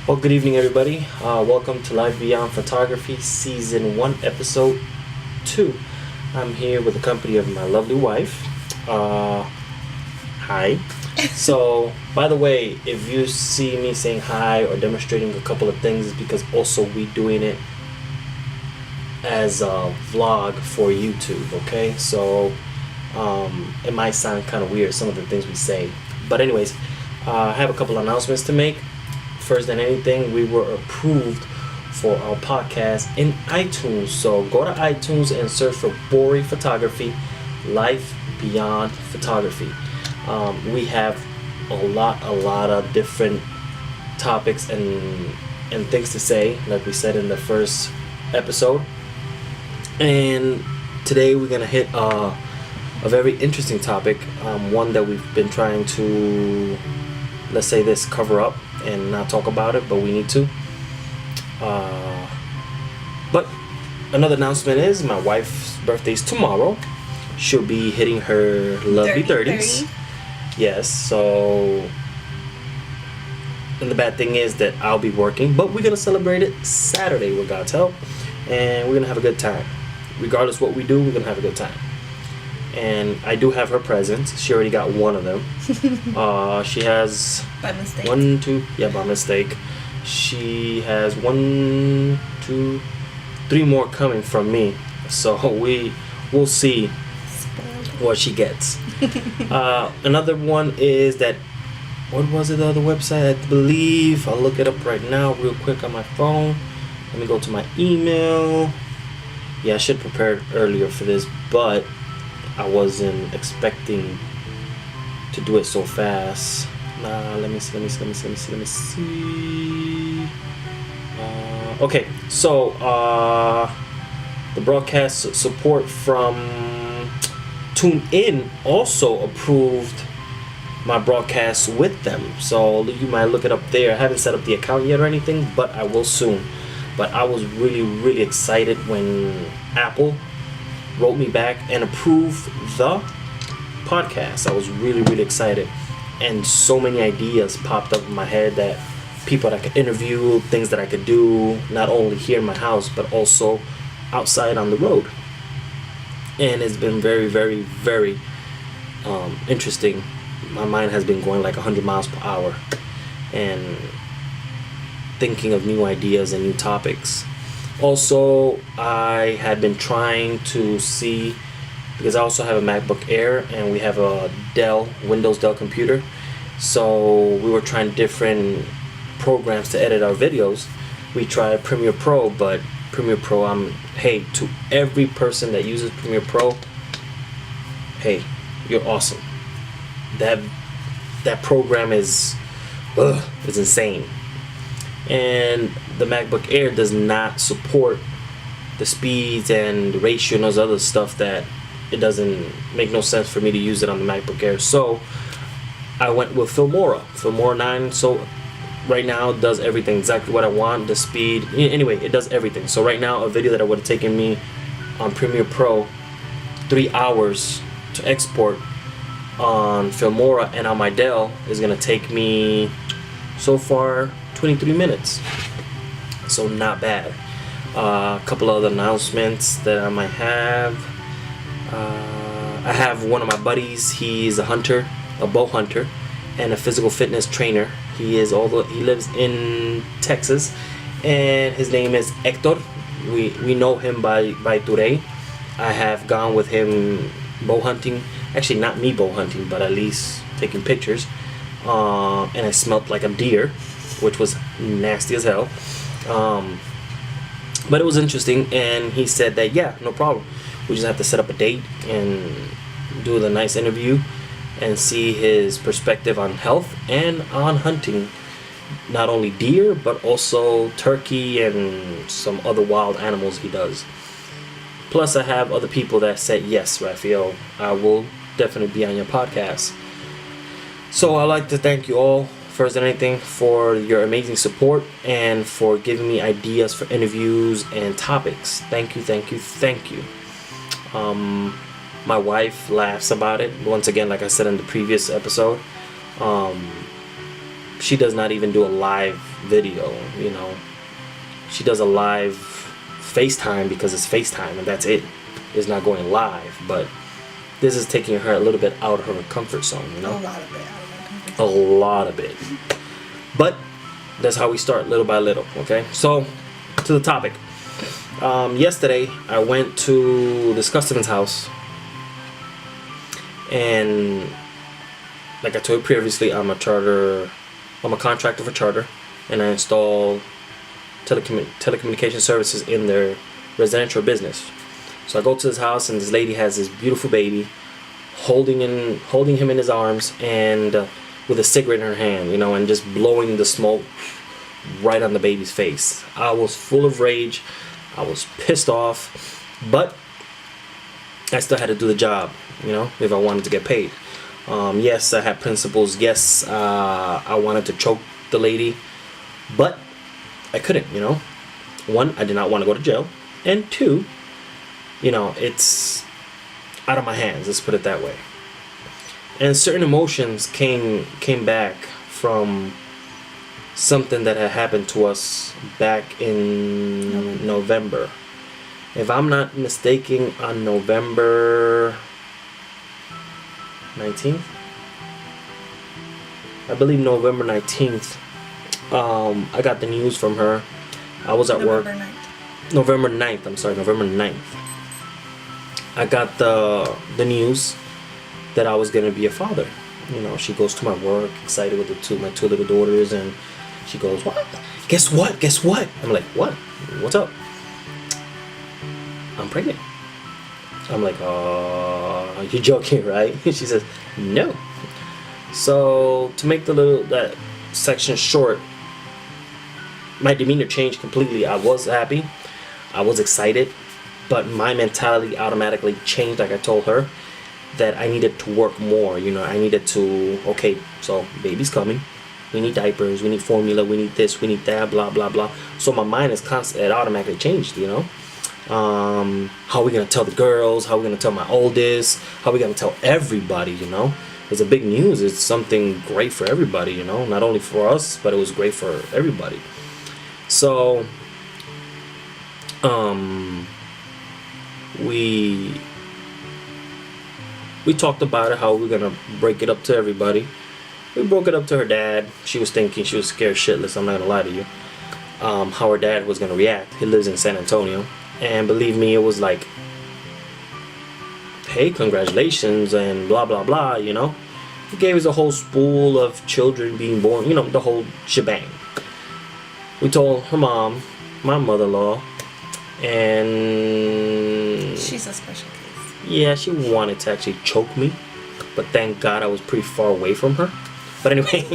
Well, good evening, everybody. Welcome to Live Beyond Photography, Season 1, Episode 2. I'm here with the company of my lovely wife. Hi. So, by the way, if you see me saying hi or demonstrating a couple of things, it's because also we doing it as a vlog for YouTube, okay? So, it might sound kind of weird, some of the things we say. But anyways, I have a couple announcements to make. First than anything, we were approved for our podcast in iTunes. So go to iTunes and search for Bori Photography, Life Beyond Photography. We have a lot of different topics and things to say, like we said in the first episode. And today we're gonna hit a very interesting topic, one that we've been trying to, let's say this, cover up and not talk about it, but we need to. But another announcement is my wife's birthday is tomorrow. She'll be hitting her lovely 30s. Yes, so, and the bad thing is that I'll be working, but we're gonna celebrate it Saturday with God's help, and we're gonna have a good time. Regardless what we do, we're gonna have a good time. And I do have her presents. She already got one of them. She has by mistake. By mistake. She has 1, 2, 3 more coming from me. So we'll see what she gets. Another one is that, what was it, the other website? I believe, I'll look it up right now real quick on my phone. Let me go to my email. Yeah, I should prepare earlier for this, but I wasn't expecting to do it so fast. Let me see. Okay, so the broadcast support from TuneIn also approved my broadcast with them. So you might look it up there. I haven't set up the account yet or anything, but I will soon. But I was really excited when Apple wrote me back and approved the podcast. I was really excited, and so many ideas popped up in my head, that people that I could interview, things that I could do, not only here in my house but also outside on the road. And it's been very interesting. My mind has been going like 100 miles per hour and thinking of new ideas and new topics. Also, I had been trying to see, because I also have a MacBook Air and we have a Windows Dell computer. So we were trying different programs to edit our videos. We tried Premiere Pro, but Premiere Pro, hey, to every person that uses Premiere Pro, hey, you're awesome. That program is insane. And the MacBook Air does not support the speeds and the ratio and those other stuff, that it doesn't make no sense for me to use it on the MacBook Air. So I went with Filmora 9. So right now it does everything exactly what I want. The speed, anyway, it does everything. So right now, a video that would have taken me on Premiere Pro 3 hours to export on Filmora and on my Dell is gonna take me so far 23 minutes. So not bad. A couple other announcements that I might have. I have one of my buddies. He's a hunter, a bow hunter, and a physical fitness trainer. He lives in Texas, and his name is Hector. We know him by Ture. I have gone with him bow hunting. Actually, not me bow hunting, but at least taking pictures. And I smelled like a deer, which was nasty as hell. But it was interesting, and he said that, yeah, no problem. We just have to set up a date and do the nice interview and see his perspective on health and on hunting. Not only deer, but also turkey and some other wild animals he does. Plus, I have other people that said, yes, Raphael, I will definitely be on your podcast. So I'd like to thank you all, first than anything, for your amazing support and for giving me ideas for interviews and topics. Thank you. My wife laughs about it. Once again, like I said in the previous episode, she does not even do a live video, you know. She does a live FaceTime because it's FaceTime and that's it. It's not going live, but this is taking her a little bit out of her comfort zone, you know. A lot of it out of my comfort A zone. lot of it. But that's how we start, little by little, okay? So, to the topic. Yesterday, I went to this customer's house, and like I told you previously, I'm a contractor for Charter, and I install telecommunication services in their residential business. So I go to his house, and this lady has this beautiful baby, holding him in his arms, and with a cigarette in her hand, you know, and just blowing the smoke right on the baby's face. I was full of rage. I was pissed off, but I still had to do the job, you know, if I wanted to get paid. Yes, I had principles. Yes, I wanted to choke the lady, but I couldn't, you know. One, I did not want to go to jail, and two, you know, it's out of my hands, let's put it that way. And certain emotions came back from something that had happened to us back in November. If I'm not mistaken, on November 19th, I believe November 19th, I got the news from her. I was at work. November 9th, I'm sorry, November 9th. I got the news that I was gonna be a father. You know, she goes to my work, excited with my two little daughters, and she goes, "What? Guess what? Guess what?" I'm like, "What? What's up?" "I'm pregnant." I'm like, "You're joking, right?" She says, "No." So to make that section short, my demeanor changed completely. I was happy, I was excited, but my mentality automatically changed. Like I told her that I needed to work more. You know, I needed to, okay, so baby's coming. We need diapers, we need formula, we need this, we need that, blah, blah, blah. So my mind is constant, it automatically changed, you know. How are we going to tell the girls? How are we going to tell my oldest? How are we going to tell everybody, you know? It's a big news. It's something great for everybody, you know. Not only for us, but it was great for everybody. So, we talked about it, how we're going to break it up to everybody. We broke it up to her dad. She was thinking, she was scared shitless, I'm not going to lie to you, how her dad was going to react. He lives in San Antonio. And believe me, it was like, hey, congratulations, and blah, blah, blah, you know. He gave us a whole spool of children being born, you know, the whole shebang. We told her mom, my mother-in-law, and she's a special case. Yeah, she wanted to actually choke me, but thank God I was pretty far away from her. But anyway,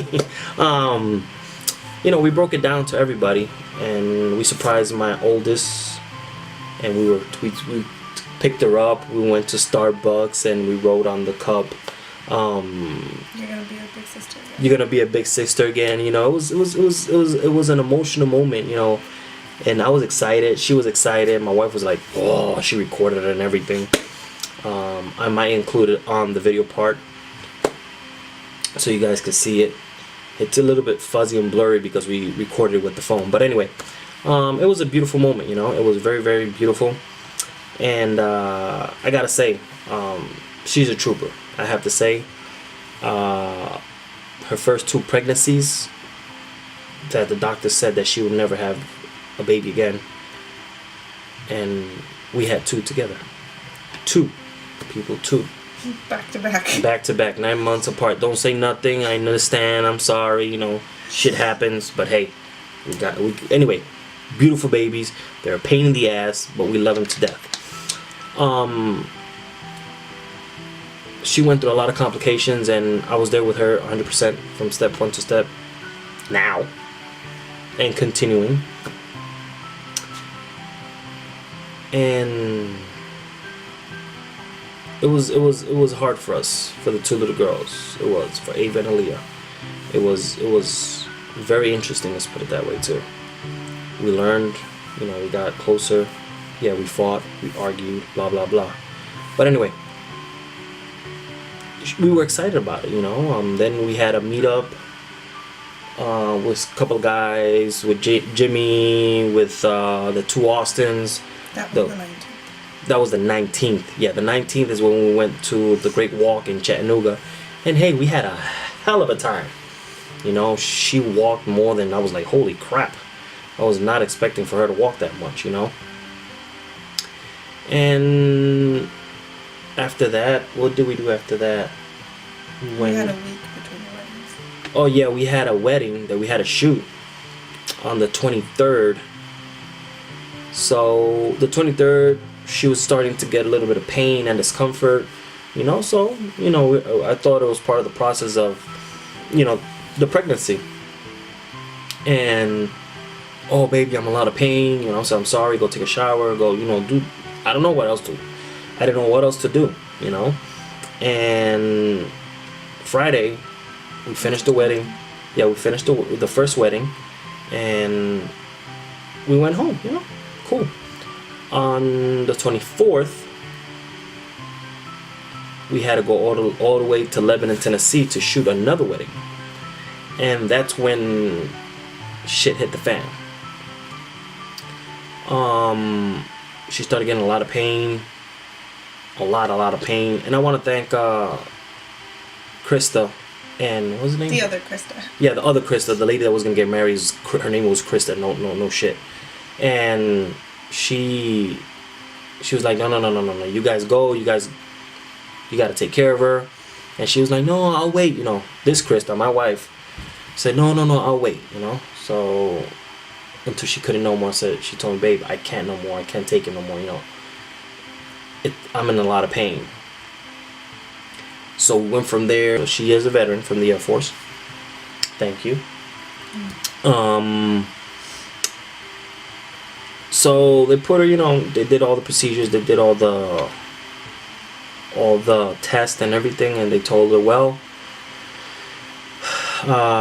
you know, we broke it down to everybody, and we surprised my oldest, and we picked her up. We went to Starbucks and we rode on the coupe. You're gonna be a big sister again. You're gonna be a big sister again. You know, it was an emotional moment. You know, and I was excited. She was excited. My wife was like, oh, she recorded it and everything. I might include it on the video part so you guys can see it. It's a little bit fuzzy and blurry because we recorded it with the phone. But anyway, it was a beautiful moment. You know, it was very, very beautiful. And I gotta say, she's a trooper. I have to say, her first 2 pregnancies, that the doctor said that she would never have a baby again, and we had 2 together. 2 people, 2 back to back, 9 months apart. Don't say nothing. I understand. I'm sorry. You know, shit happens. But hey, anyway. Beautiful babies. They're a pain in the ass, but we love them to death. She went through a lot of complications, and I was there with her 100% from step 1 to step now, and continuing. And it was hard for us, for the 2 little girls. It was for Ava and Aaliyah. It was very interesting, let's put it that way too. We learned, you know, we got closer. Yeah, we fought, we argued, blah, blah, blah. But anyway, we were excited about it, you know. Then we had a meetup with a couple of guys, with Jimmy, with the two Austins. That The- was the 19th. That was the 19th. Yeah, the 19th is when we went to the Great Walk in Chattanooga. And hey, we had a hell of a time. You know, she walked more than I was like, holy crap. I was not expecting for her to walk that much, you know. And after that, what did we do after that? We had a week between the weddings. Oh yeah, we had a wedding that we had to shoot on the 23rd. So the 23rd, she was starting to get a little bit of pain and discomfort, you know. So you know, I thought it was part of the process of, you know, the pregnancy. And oh baby, I'm in a lot of pain, you know. So I'm sorry. Go take a shower. Go, you know, do. I don't know what else to. I didn't know what else to do, you know. And Friday, we finished the wedding. Yeah, we finished the first wedding, and we went home. You know, cool. On the 24th, we had to go all the way to Lebanon, Tennessee to shoot another wedding, and that's when shit hit the fan. She started getting a lot of pain, a lot of pain, and I want to thank Krista. And what was her name? The other Krista. Yeah, the other Krista, the lady that was gonna get married. Her name was Krista. No shit. And she was like, no. You guys go. You gotta take care of her. And she was like, no, I'll wait. You know, this Krista, my wife, said, no, I'll wait. You know, so until she couldn't no more, she told me, babe, I can't no more. I can't take it no more. You know, I'm in a lot of pain. So we went from there. She is a veteran from the Air Force. Thank you. So they put her, you know, they did all the procedures, they did all the tests and everything, and they told her, well,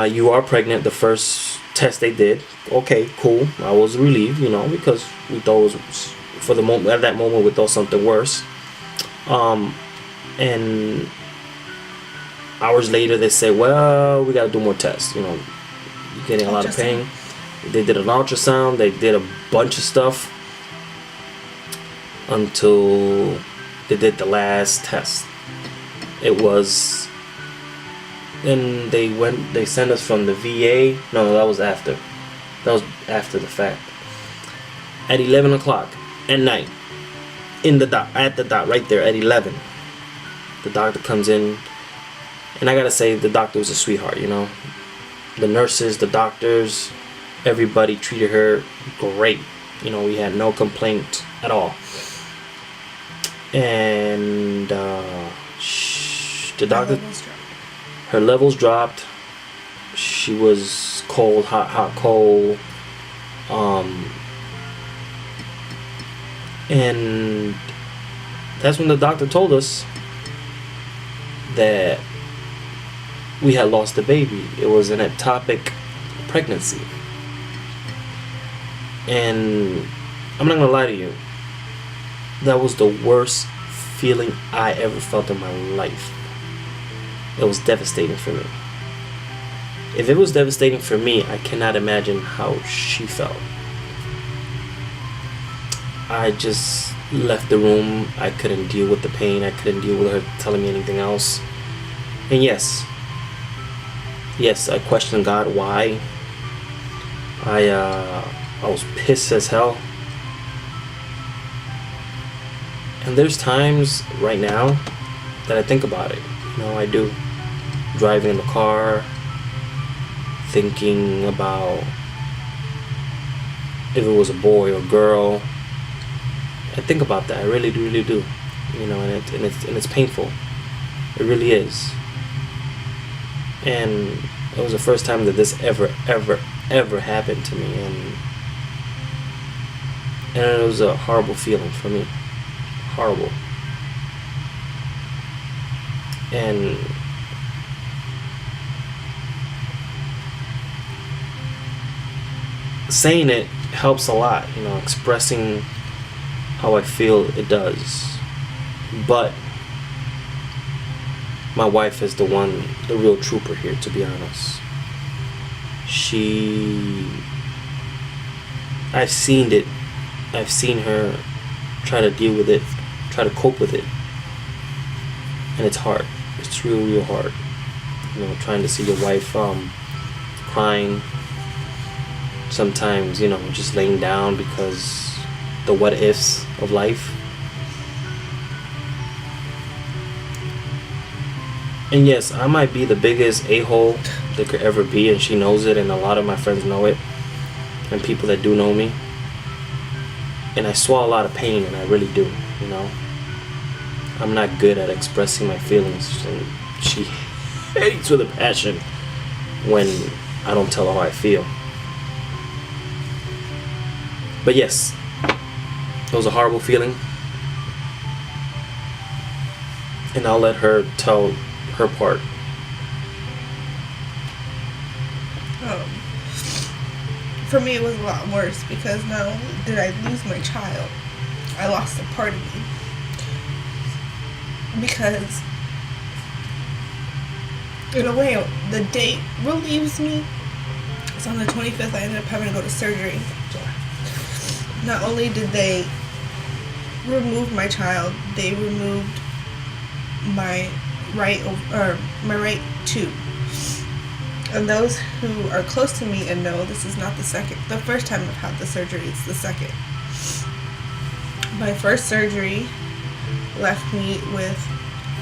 you are pregnant. The first test they did. Okay, cool. I was relieved, you know, because we thought it was, for the moment, at that moment, we thought something worse. And hours later, they say, well, we got to do more tests. You know, you're getting a lot of pain. They did an ultrasound. They did a bunch of stuff until they did the last test. It was, then they sent us from the VA. No, that was after. That was after the fact. At 11 o'clock at night, at the dot, right there at 11, the doctor comes in. And I gotta say, the doctor was a sweetheart, you know. The nurses, the doctors, everybody treated her great. You know, we had no complaint at all. And the doctor, her levels dropped. She was cold, hot, cold. And that's when the doctor told us that we had lost the baby. It was an ectopic pregnancy. And I'm not gonna lie to you, that was the worst feeling I ever felt in my life. It was devastating for me. If it was devastating for me, I cannot imagine how she felt. I just left the room. I couldn't deal with the pain. I couldn't deal with her telling me anything else. And yes, I questioned God why. I was pissed as hell. And there's times right now that I think about it. You know, I do. Driving in the car, thinking about if it was a boy or girl. I think about that. I really do. You know, and it's painful. It really is. And it was the first time that this ever happened to me, and it was a horrible feeling for me. Horrible. And saying it helps a lot, you know, expressing how I feel, it does. But my wife is the real trooper here, to be honest. I've seen it. I've seen her try to deal with it, try to cope with it. And it's hard. It's real hard. You know, trying to see your wife crying. Sometimes, you know, just laying down because the what ifs of life. And yes, I might be the biggest a-hole there could ever be, and she knows it, and a lot of my friends know it, and people that do know me. And I swallow a lot of pain, and I really do, you know. I'm not good at expressing my feelings, and she hates with a passion when I don't tell her how I feel. But yes, it was a horrible feeling, and I'll let her tell her part. For me, it was a lot worse because not only did I lose my child, I lost a part of me. Because, in a way, the date relieves me. So on the 25th, I ended up having to go to surgery. Not only did they remove my child, they removed my right tube. And those who are close to me and know this is not the first time I've had the surgery, it's the second. My first surgery left me with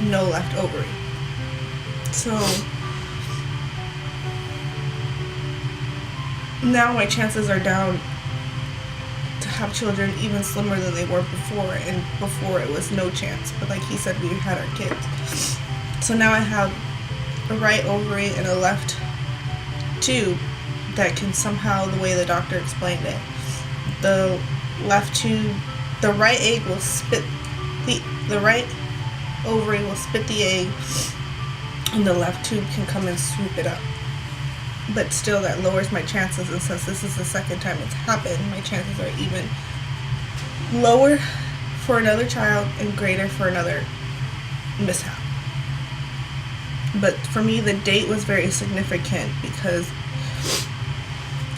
no left ovary. So now my chances are down to have children even slimmer than they were before, and before it was no chance. But like he said, we had our kids. So now I have a right ovary and a left tube that can somehow, the way the doctor explained it, the left tube, the right egg will spit the right ovary will spit the egg, and the left tube can come and swoop it up. But still, that lowers my chances, and since this is the second time it's happened, my chances are even lower for another child and greater for another mishap. But for me, the date was very significant because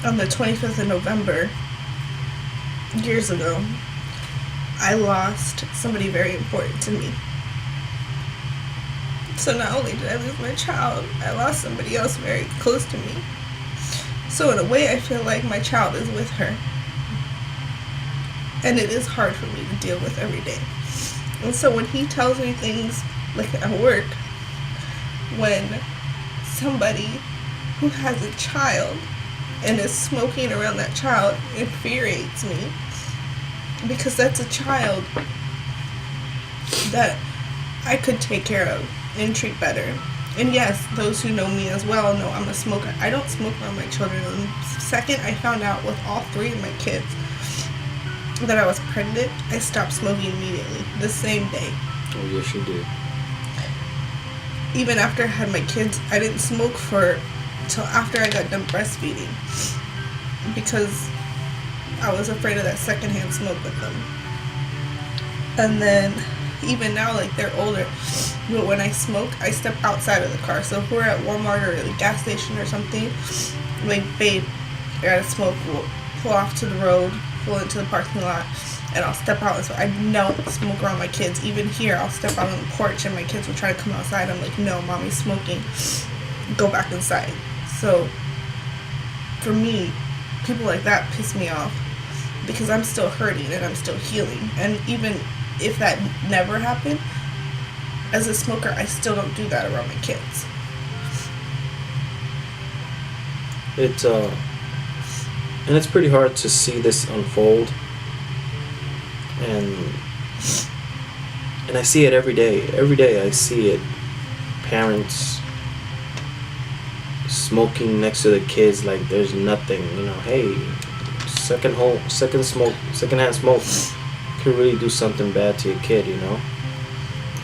on the 25th of November, years ago, I lost somebody very important to me. So not only did I lose my child, I lost somebody else very close to me. So in a way, I feel like my child is with her. And it is hard for me to deal with every day. And so when he tells me things like at work, when somebody who has a child and is smoking around that child infuriates me, because that's a child that I could take care of and treat better. And yes, those who know me as well know I'm a smoker. I don't smoke around my children. And the second I found out with all three of my kids that I was pregnant, I stopped smoking immediately, the same day. Oh yes, you did. Even after I had my kids, I didn't smoke till after I got done breastfeeding, because I was afraid of that secondhand smoke with them. And then even now, like, they're older, but when I smoke, I step outside of the car. So if we're at Walmart or the gas station or something, like, babe, I gotta smoke, we'll pull off to the road, pull into the parking lot, and I'll step out. So I don't smoke around my kids. Even here, I'll step out on the porch and my kids will try to come outside. I'm like, no, mommy's smoking. Go back inside. So for me, people like that piss me off because I'm still hurting and I'm still healing. And even if that never happened, as a smoker, I still don't do that around my kids. And it's pretty hard to see this unfold. And I see it every day. Every day I see it. Parents smoking next to the kids like there's nothing. You know, hey, secondhand smoke can really do something bad to your kid, you know.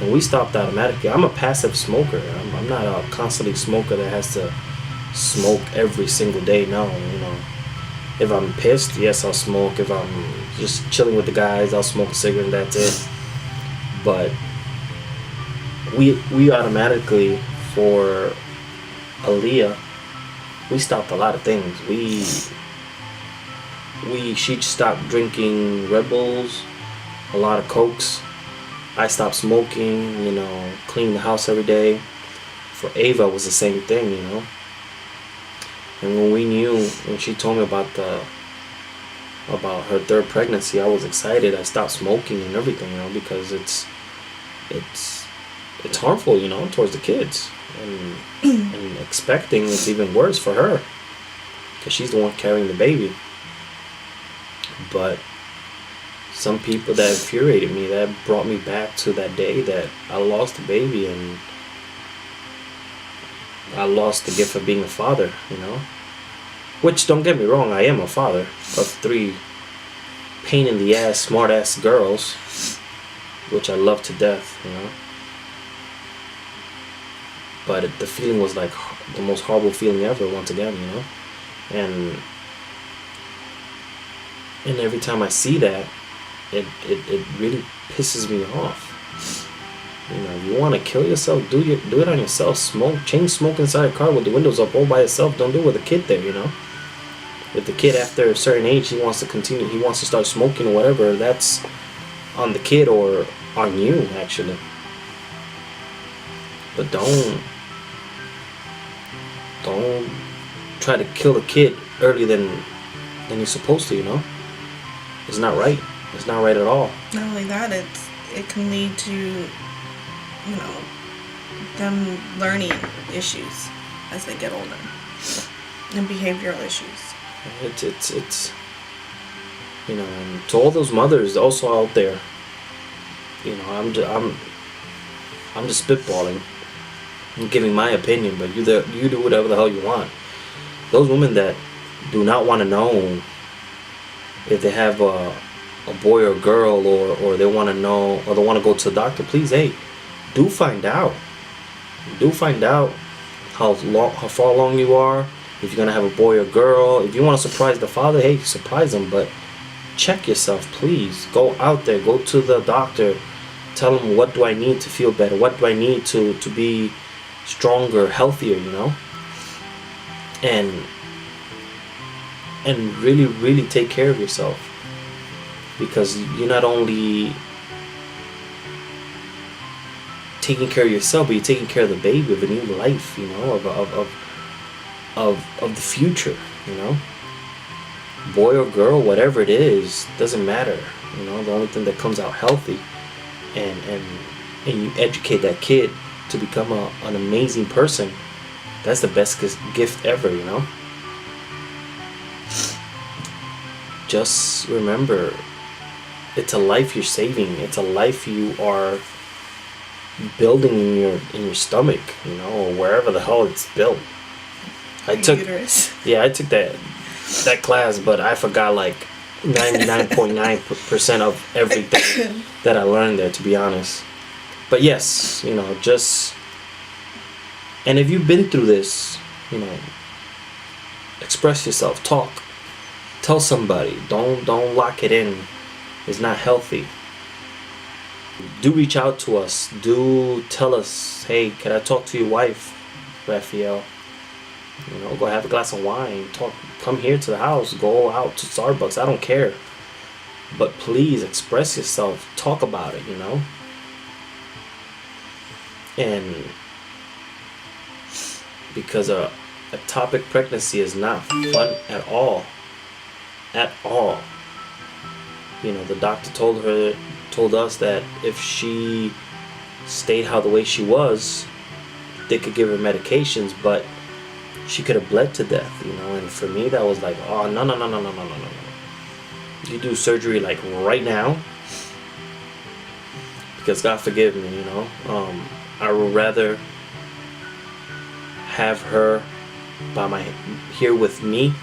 And we stopped automatically. I'm a passive smoker. I'm not a constantly smoker that has to smoke every single day. No, you know. If I'm pissed, yes, I'll smoke. If I'm just chilling with the guys, I'll smoke a cigarette and that's it. But we automatically, for Aaliyah, we stopped a lot of things. She stopped drinking Red Bulls, a lot of Cokes. I stopped smoking, you know, cleaning the house every day. For Ava, it was the same thing, you know. And when she told me about her third pregnancy, I was excited. I stopped smoking and everything, you know, because it's harmful, you know, towards the kids. And expecting it's even worse for her, because she's the one carrying the baby. But some people, that infuriated me, that brought me back to that day that I lost the baby and I lost the gift of being a father, you know. Which, don't get me wrong, I am a father of 3 pain in the ass, smart ass girls, which I love to death, you know. But the feeling was like the most horrible feeling ever, once again, you know. And every time I see that, it really pisses me off. You know, if you want to kill yourself, do it on yourself. Chain smoke inside a car with the windows up all by yourself. Don't do it with a kid there, you know. If the kid after a certain age, he wants to start smoking or whatever, that's on the kid or on you, actually. But don't try to kill a kid earlier than you're supposed to, you know. It's not right. It's not right at all. Not only that, it can lead to, you know, them learning issues as they get older, and behavioral issues. It's you know, and to all those mothers also out there, you know, I'm just spitballing. I'm giving my opinion, but you do whatever the hell you want. Those women that do not want to know if they have a boy or girl, or they want to know, or they want to go to the doctor, please, hey, do find out. Do find out how far along you are, if you're going to have a boy or girl. If you want to surprise the father, hey, surprise him, but check yourself, please. Go out there, go to the doctor, tell him, what do I need to feel better? What do I need to be stronger, healthier, you know? And really, really take care of yourself. Because you're not only taking care of yourself, but you're taking care of the baby, of a new life, you know, of the future, you know. Boy or girl, whatever it is, doesn't matter, you know. The only thing that comes out healthy, and you educate that kid to become an amazing person. That's the best gift ever, you know. Just remember, it's a life you're saving. It's a life you are building in your stomach, you know, or wherever the hell it's built. I took that class, but I forgot like 99.9% of everything that I learned there, to be honest. But yes, you know, and if you've been through this, you know, express yourself, talk, tell somebody. Don't lock it in. It's not healthy. Do reach out to us. Do tell us, hey, can I talk to your wife, Raphael? You know, go have a glass of wine. Come here to the house. Go out to Starbucks. I don't care. But please express yourself. Talk about it, you know. And because a ectopic pregnancy is not fun at all. At all. You know, the doctor told us that if she stayed the way she was, they could give her medications, but she could have bled to death, you know. And for me, that was like, oh, no. You do surgery like right now, because God forgive me, you know. I would rather have her here with me,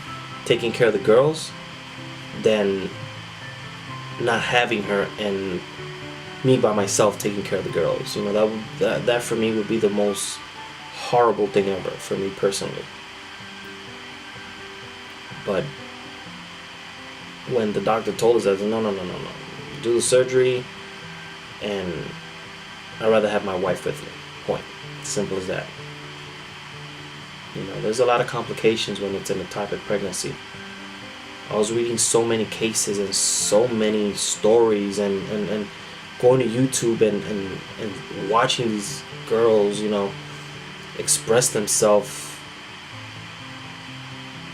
taking care of the girls, than not having her and me by myself taking care of the girls. You know, that for me would be the most horrible thing ever for me personally. But when the doctor told us that, no, do the surgery, and I'd rather have my wife with me. Point. Simple as that. You know, there's a lot of complications when it's an ectopic pregnancy. I was reading so many cases and so many stories and going to YouTube and watching these girls, you know, express themselves.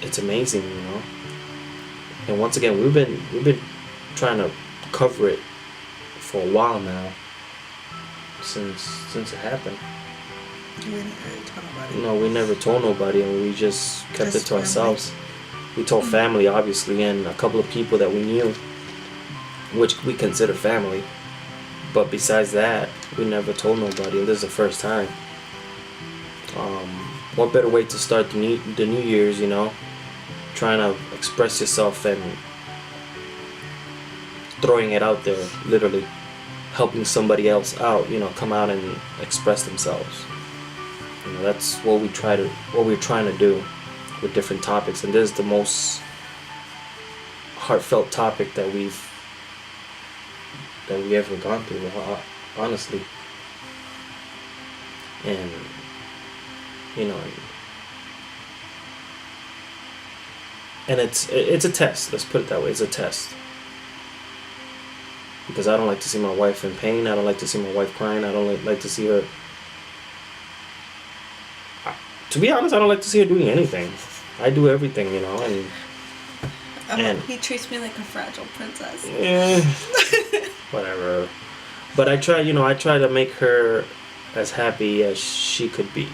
It's amazing, you know. And once again, we've been trying to cover it for a while now, since it happened. You didn't really tell nobody. No, we never told nobody, and we just kept Just it to ourselves. We told family, obviously, and a couple of people that we knew, which we consider family. But besides that, we never told nobody, and this is the first time. What better way to start the New Year's, you know? Trying to express yourself and throwing it out there, literally. Helping somebody else out, you know, come out and express themselves. You know, that's what we're trying to do with different topics, and this is the most heartfelt topic that we ever gone through, honestly. And you know, and it's a test. Let's put it that way. It's a test, because I don't like to see my wife in pain. I don't like to see my wife crying. I don't like to see her. To be honest, I don't like to see her doing anything. I do everything, you know, and he treats me like a fragile princess. Whatever. But I try to make her as happy as she could be.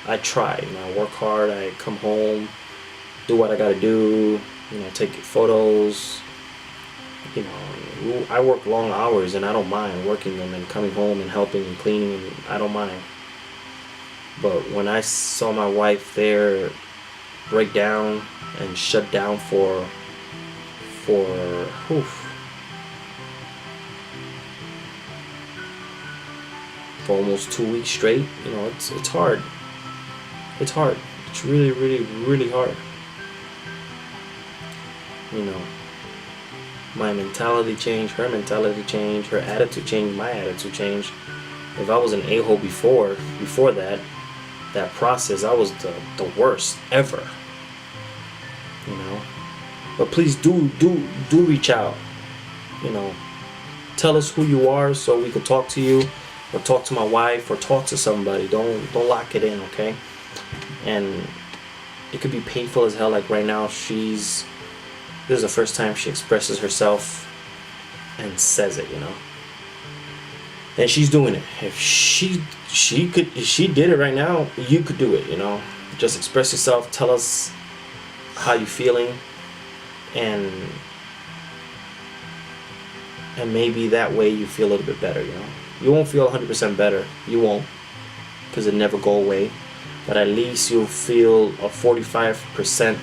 I try, you know, I work hard, I come home, do what I gotta do, you know, take photos. You know, I work long hours and I don't mind working them and coming home and helping and cleaning, and I don't mind. But when I saw my wife there break down and shut down for almost 2 weeks straight, you know, it's hard. It's hard. It's really, really, really hard. You know, my mentality changed, her mentality changed, her attitude changed, my attitude changed. If I was an a-hole before that process, I was the worst ever. You know, but please do reach out. You know, tell us who you are so we could talk to you, or talk to my wife, or talk to somebody. Don't lock it in, okay? And it could be painful as hell. Like right now, this is the first time she expresses herself and says it, you know. And she's doing it. If she did it right now, you could do it, you know. Just express yourself, tell us how you're feeling, and maybe that way you feel a little bit better, you know. You won't feel 100% better. You won't, because it never go away. But at least you'll feel a 45%,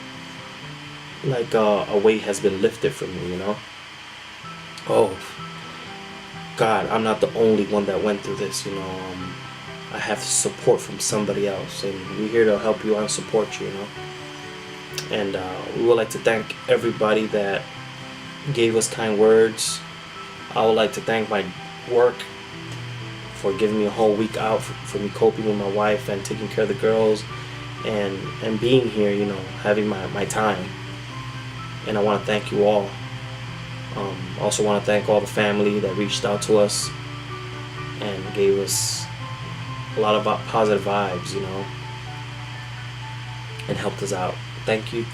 like a weight has been lifted from you, you know. Oh God, I'm not the only one that went through this, you know. I have support from somebody else, and we're here to help you and support you, you know. And we would like to thank everybody that gave us kind words. I would like to thank my work for giving me a whole week out for me coping with my wife and taking care of the girls and being here, you know, having my time. And I want to thank you all. Also want to thank all the family that reached out to us and gave us a lot of positive vibes, you know, and helped us out. Thank you.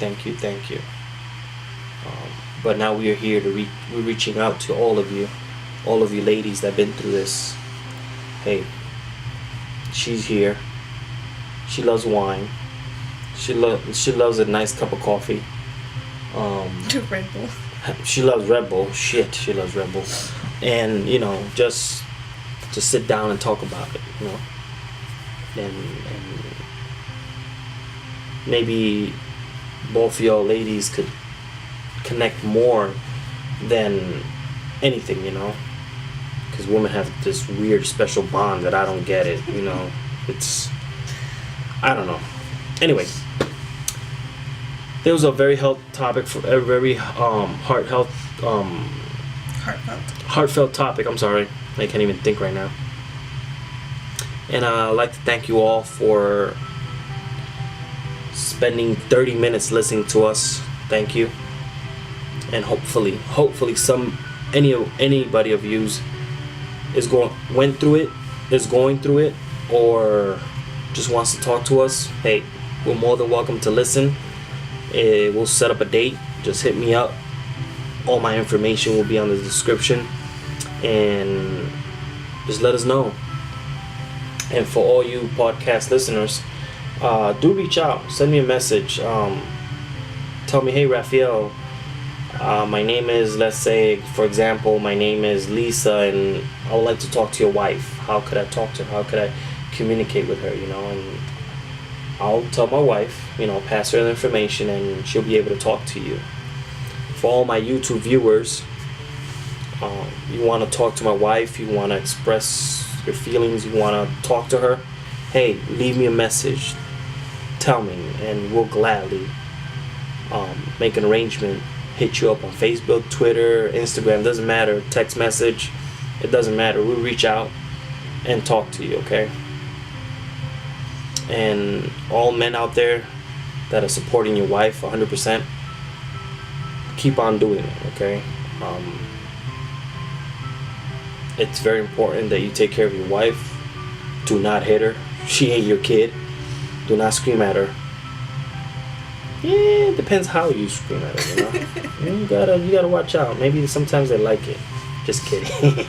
But now we are here we're reaching out to all of you ladies that have been through this. Hey, she's here. She loves wine. She loves a nice cup of coffee. Red Bull. She loves Red Bull. Shit, she loves Red Bull. And, you know, just to sit down and talk about it, you know. And maybe both of y'all ladies could connect more than anything, you know. Because women have this weird special bond that I don't get it, you know. I don't know. Anyway. There was a very health topic, for a very heartfelt topic. I'm sorry, I can't even think right now. And I'd like to thank you all for spending 30 minutes listening to us. Thank you. And hopefully anybody of yous is going through it, or just wants to talk to us. Hey, we're more than welcome to listen. We'll set up a date. Just hit me up. All my information will be on the description, and just let us know. And for all you podcast listeners, do reach out. Send me a message. Tell me, hey Raphael, my name is, let's say, for example, my name is Lisa, and I would like to talk to your wife. How could I talk to her? How could I communicate with her? And I'll tell my wife, pass her the information, and she'll be able to talk to you. For all my YouTube viewers, you want to talk to my wife, you want to express your feelings, you want to talk to her, hey, leave me a message. Tell me, and we'll gladly make an arrangement. Hit you up on Facebook, Twitter, Instagram, doesn't matter, text message, it doesn't matter. We'll reach out and talk to you, okay? And all men out there that are supporting your wife 100%, keep on doing it, okay? It's very important that you take care of your wife. Do not hit her. She ain't your kid. Do not scream at her. Yeah, it depends how you scream at her, you gotta watch out. Maybe sometimes they like it. Just kidding.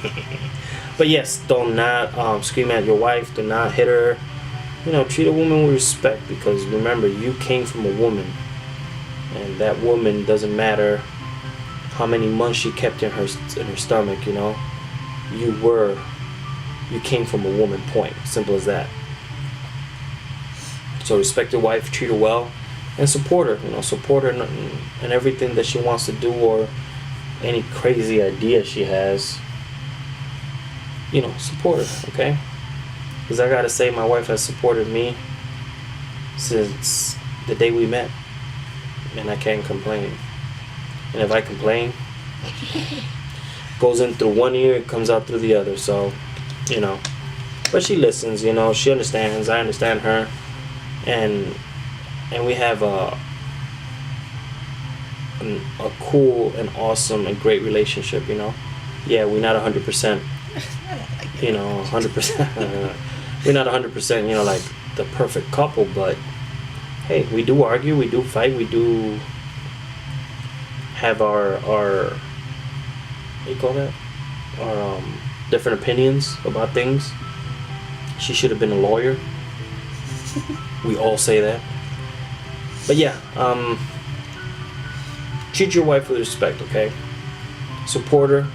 But yes, do not scream at your wife. Do not hit her. Treat a woman with respect, because remember, you came from a woman, and that woman, doesn't matter how many months she kept in her stomach. You came from a woman. Point. Simple as that. So respect your wife, treat her well, and support her. Support her in everything that she wants to do, or any crazy idea she has. Support her, okay? Because I gotta say, my wife has supported me since the day we met, and I can't complain. And if I complain, goes in through one ear, it comes out through the other. So, but she listens. She understands. I understand her, and we have a cool and awesome and great relationship. Yeah, we're not 100%. 100%. We're not 100%, like the perfect couple, but hey, we do argue, we do fight, we do have our what do you call that? Our different opinions about things. She should have been a lawyer. We all say that. But yeah, treat your wife with respect, okay? Support her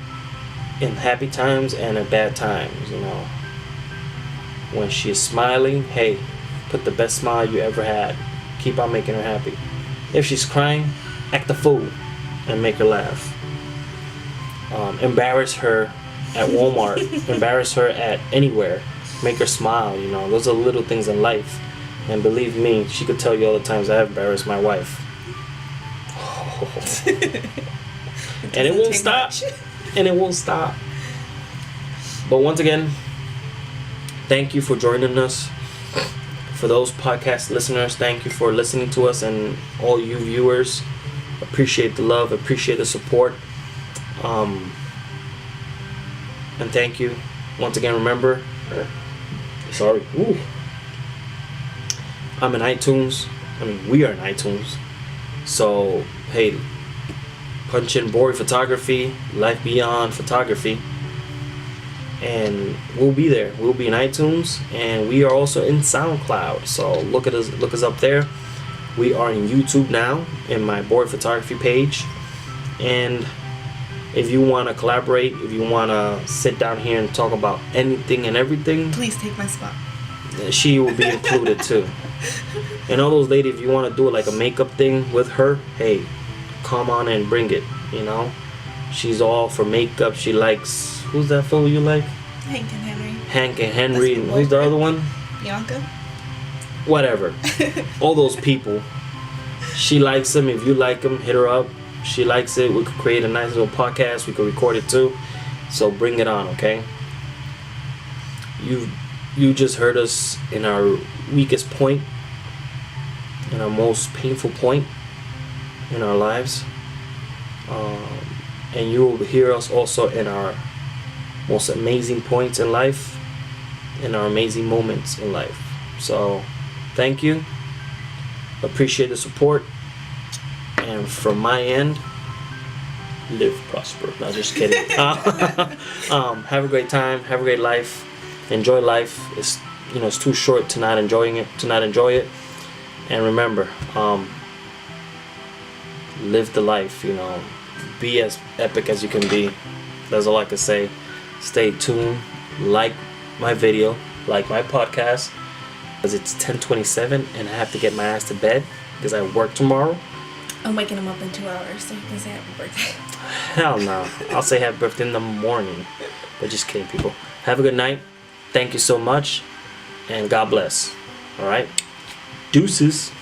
in happy times and in bad times, When she's smiling, hey, put the best smile you ever had. Keep on making her happy. If she's crying, act a fool and make her laugh. Embarrass her at Walmart. Embarrass her at anywhere. Make her smile, Those are little things in life. And believe me, she could tell you all the times I have embarrassed my wife. And it won't stop. And it won't stop. But once again, thank you for joining us. For those podcast listeners, thank you for listening to us, and all you viewers, appreciate the love, appreciate the support. And thank you. Once again, remember, I'm in iTunes. We are in iTunes. So, hey, punch in Bori Photography, Life Beyond Photography, and we'll be there. We'll be in iTunes, and we are also in SoundCloud. So look us up there. We are in YouTube now, in my Bori Photography page. And if you want to collaborate, if you want to sit down here and talk about anything and everything, please take my spot. She will be included too. And all those ladies, if you want to do like a makeup thing with her, hey, come on and bring it. She's all for makeup. She likes, who's that fool you like? Hank and Henry. Hank and Henry. And who's the other one? Bianca. Whatever. All those people. She likes them. If you like them, hit her up. She likes it. We could create a nice little podcast. We could record it too. So bring it on, okay? You just heard us in our weakest point. in our most painful point in our lives. And you will hear us also in our most amazing points in life, in our amazing moments in life. So thank you. Appreciate the support. And from my end, live, prosper. No, just kidding. Have a great time. Have a great life. Enjoy life. It's too short to not enjoy it. And remember, live the life. Be as epic as you can be. That's all I can say. Stay tuned. Like my video. Like my podcast. Because it's 10:27 and I have to get my ass to bed because I work tomorrow. I'm waking him up in 2 hours so you can say happy birthday. Hell no. I'll say happy birthday in the morning. But just kidding, people. Have a good night. Thank you so much. And God bless. Alright? Deuces.